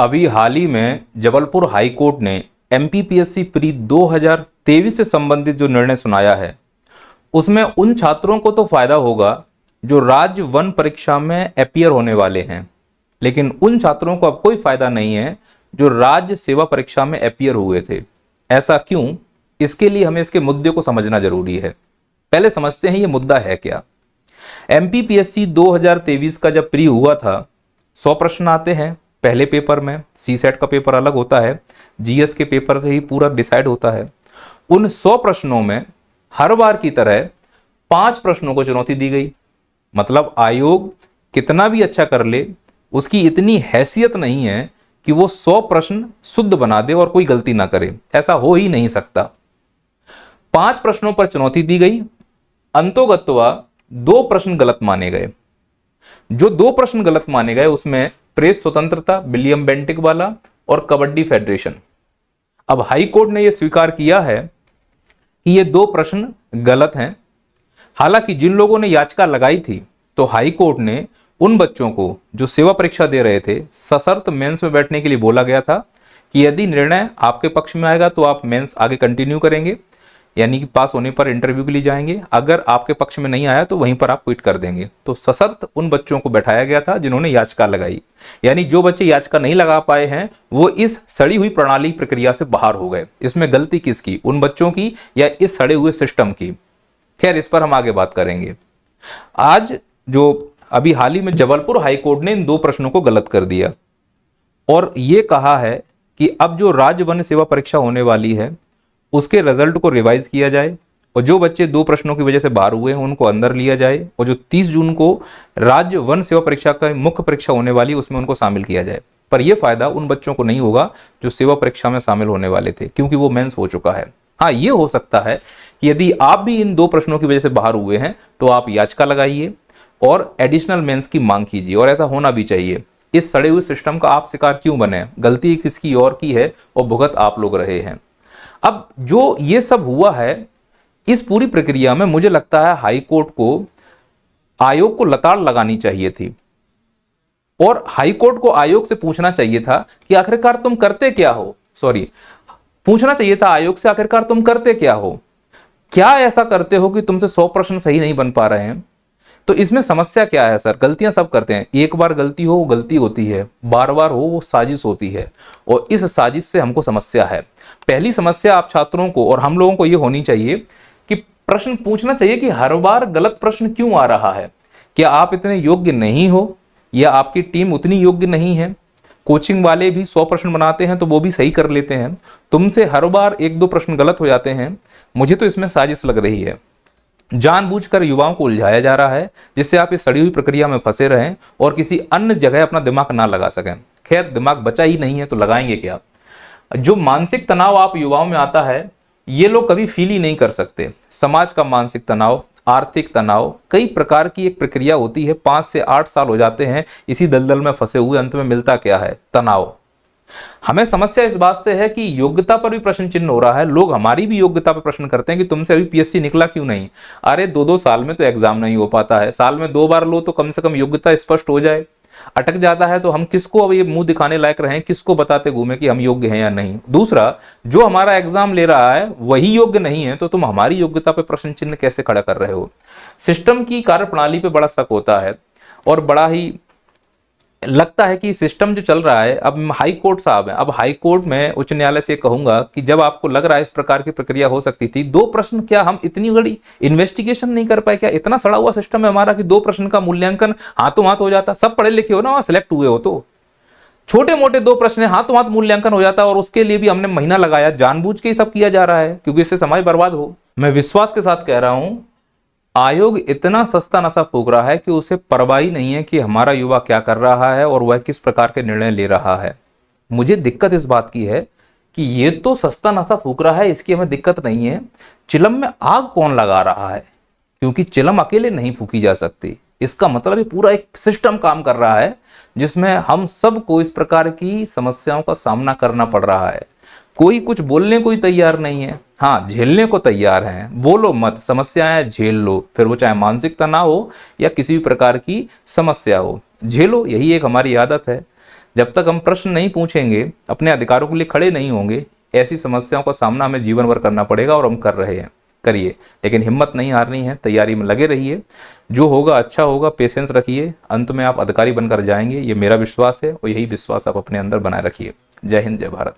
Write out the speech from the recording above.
अभी हाल ही में Jabalpur high court ने एमपीपीएससी प्री 2023 से संबंधित जो निर्णय सुनाया है उसमें उन छात्रों को तो फायदा होगा जो राज्य वन परीक्षा में अपीयर होने वाले हैं, लेकिन उन छात्रों को अब कोई फायदा नहीं है जो राज्य सेवा परीक्षा में अपीयर हुए थे। ऐसा क्यों? इसके लिए हमें इसके मुद्दे को समझना जरूरी है। पहले समझते हैं ये मुद्दा है क्या। एमपीपीएससी 2023 का जब प्री हुआ था 100 प्रश्न आते हैं पहले पेपर में, सी सेट का पेपर अलग होता है, जीएस के पेपर से ही पूरा डिसाइड होता है। उन 100 प्रश्नों में हर बार की तरह 5 प्रश्नों को चुनौती दी गई। मतलब आयोग कितना भी अच्छा कर ले, उसकी इतनी हैसियत नहीं है कि वो 100 प्रश्न शुद्ध बना दे और कोई गलती ना करे, ऐसा हो ही नहीं सकता। 5 प्रश्नों पर चुनौती दी गई, अंतोगत्वा 2 प्रश्न गलत माने गए। जो 2 प्रश्न गलत माने गए उसमें प्रेस स्वतंत्रता, विलियम बेंटिक वाला, और कबड्डी फेडरेशन। अब हाई कोर्ट ने यह स्वीकार किया है कि ये 2 प्रश्न गलत हैं। हालांकि जिन लोगों ने याचिका लगाई थी तो हाई कोर्ट ने उन बच्चों को जो सेवा परीक्षा दे रहे थे सशर्त मेंस में बैठने के लिए बोला गया था कि यदि निर्णय आपके पक्ष में आएगा तो आप मेंस आगे कंटिन्यू करेंगे, यानी कि पास होने पर इंटरव्यू के लिए जाएंगे। अगर आपके पक्ष में नहीं आया तो वहीं पर आप क्विट कर देंगे। तो सशर्त उन बच्चों को बैठाया गया था जिन्होंने याचिका लगाई, यानी जो बच्चे याचिका नहीं लगा पाए हैं वो इस सड़ी हुई प्रणाली प्रक्रिया से बाहर हो गए। इसमें गलती किसकी, उन बच्चों की या इस सड़े हुए सिस्टम की? खैर, इस पर हम आगे बात करेंगे। आज जो अभी हाल ही में जबलपुर हाई कोर्ट ने इन 2 प्रश्नों को गलत कर दिया और यह कहा है कि अब जो राज्य वन सेवा परीक्षा होने वाली है उसके रिजल्ट को रिवाइज किया जाए और जो बच्चे 2 प्रश्नों की वजह से बाहर हुए हैं उनको अंदर लिया जाए और जो 30 जून को राज्य वन सेवा परीक्षा का मुख्य परीक्षा होने वाली है उसमें उनको शामिल किया जाए। पर यह फायदा उन बच्चों को नहीं होगा जो सेवा परीक्षा में शामिल होने वाले थे, क्योंकि वो मेंस हो चुका है। हाँ, ये हो सकता है कि यदि आप भी इन 2 प्रश्नों की वजह से बाहर हुए हैं तो आप याचिका लगाइए और एडिशनल मेंस की मांग कीजिए, और ऐसा होना भी चाहिए। इस सड़े हुए सिस्टम का आप शिकार क्यों बने? गलती किसकी और की है और भुगत आप लोग रहे हैं। अब जो ये सब हुआ है इस पूरी प्रक्रिया में मुझे लगता है हाई कोर्ट को आयोग को लताड़ लगानी चाहिए थी और हाई कोर्ट को आयोग से पूछना चाहिए था कि आखिरकार तुम करते क्या हो। पूछना चाहिए था आयोग से आखिरकार तुम करते क्या हो, क्या ऐसा करते हो कि तुमसे 100 प्रश्न सही नहीं बन पा रहे हैं। तो इसमें समस्या क्या है सर? गलतियां सब करते हैं, एक बार गलती हो वो गलती होती है, बार बार हो वो साजिश होती है, और इस साजिश से हमको समस्या है। पहली समस्या आप छात्रों को और हम लोगों को ये होनी चाहिए कि प्रश्न पूछना चाहिए कि हर बार गलत प्रश्न क्यों आ रहा है। क्या आप इतने योग्य नहीं हो या आपकी टीम उतनी योग्य नहीं है? कोचिंग वाले भी 100 प्रश्न बनाते हैं तो वो भी सही कर लेते हैं, तुमसे हर बार 1-2 प्रश्न गलत हो जाते हैं। मुझे तो इसमें साजिश लग रही है, जानबूझकर युवाओं को उलझाया जा रहा है जिससे आप इस सड़ी हुई प्रक्रिया में फंसे रहें और किसी अन्य जगह अपना दिमाग ना लगा सकें। खैर, दिमाग बचा ही नहीं है तो लगाएंगे क्या? जो मानसिक तनाव आप युवाओं में आता है ये लोग कभी फील ही नहीं कर सकते। समाज का मानसिक तनाव, आर्थिक तनाव, कई प्रकार की एक प्रक्रिया होती है। 5 से 8 साल हो जाते हैं इसी दलदल में फंसे हुए, अंत में मिलता क्या है? तनाव। हमें समस्या इस बात से है कि योग्यता पर भी प्रश्न चिन्ह हो रहा है। लोग हमारी भी योग्यता पर प्रश्न करते हैं कि तुमसे अभी पीएससी निकला क्यों नहीं। अरे 2-2 साल में तो एग्जाम नहीं हो पाता है, साल में 2 बार लो तो कम से कम योग्यता स्पष्ट हो जाए। अटक जाता है तो हम किसको अब ये मुंह दिखाने लायक रहे, किसको बताते घूमे कि हम योग्य हैं या नहीं। दूसरा, जो हमारा एग्जाम ले रहा है वही योग्य नहीं है तो तुम हमारी योग्यता पर प्रश्न चिन्ह कैसे खड़ा कर रहे हो? सिस्टम की कार्यप्रणाली पे बड़ा शक होता है और बड़ा ही लगता है कि सिस्टम जो चल रहा है। अब हाई कोर्ट साहब है, अब हाई कोर्ट में उच्च न्यायालय से कहूंगा कि जब आपको लग रहा है इस प्रकार की प्रक्रिया हो सकती थी, 2 प्रश्न, क्या हम इतनी बड़ी इन्वेस्टिगेशन नहीं कर पाए? क्या इतना सड़ा हुआ सिस्टम है हमारा कि 2 प्रश्न का मूल्यांकन हाथों हाथ हो जाता? सब पढ़े लिखे हो ना, वहां सिलेक्ट हुए हो तो छोटे मोटे 2 प्रश्न हाथों हाथ मूल्यांकन हो जाता, और उसके लिए भी हमने महीना लगाया। जानबूझ के ही सब किया जा रहा है क्योंकि इससे समय बर्बाद हो। मैं विश्वास के साथ कह रहा हूं, आयोग इतना सस्ता नशा फूंक रहा है कि उसे परवाह ही नहीं है कि हमारा युवा क्या कर रहा है और वह किस प्रकार के निर्णय ले रहा है। मुझे दिक्कत इस बात की है कि ये तो सस्ता नशा फूंक रहा है, इसकी हमें दिक्कत नहीं है, चिलम में आग कौन लगा रहा है? क्योंकि चिलम अकेले नहीं फूंकी जा सकती। इसका मतलब ये पूरा एक सिस्टम काम कर रहा है जिसमें हम सबको इस प्रकार की समस्याओं का सामना करना पड़ रहा है। कोई कुछ बोलने को ही तैयार नहीं है, हाँ झेलने को तैयार हैं। बोलो मत, समस्याएं झेल लो, फिर वो चाहे मानसिक तनाव हो या किसी भी प्रकार की समस्या हो, झेलो, यही एक हमारी आदत है। जब तक हम प्रश्न नहीं पूछेंगे, अपने अधिकारों के लिए खड़े नहीं होंगे, ऐसी समस्याओं का सामना हमें जीवन भर करना पड़ेगा और हम कर रहे हैं। करिए, लेकिन हिम्मत नहीं हारनी है, तैयारी में लगे रहिए। जो होगा अच्छा होगा, पेशेंस रखिए, अंत में आप अधिकारी बनकर जाएंगे, ये मेरा विश्वास है और यही विश्वास आप अपने अंदर बनाए रखिए। जय हिंद, जय भारत।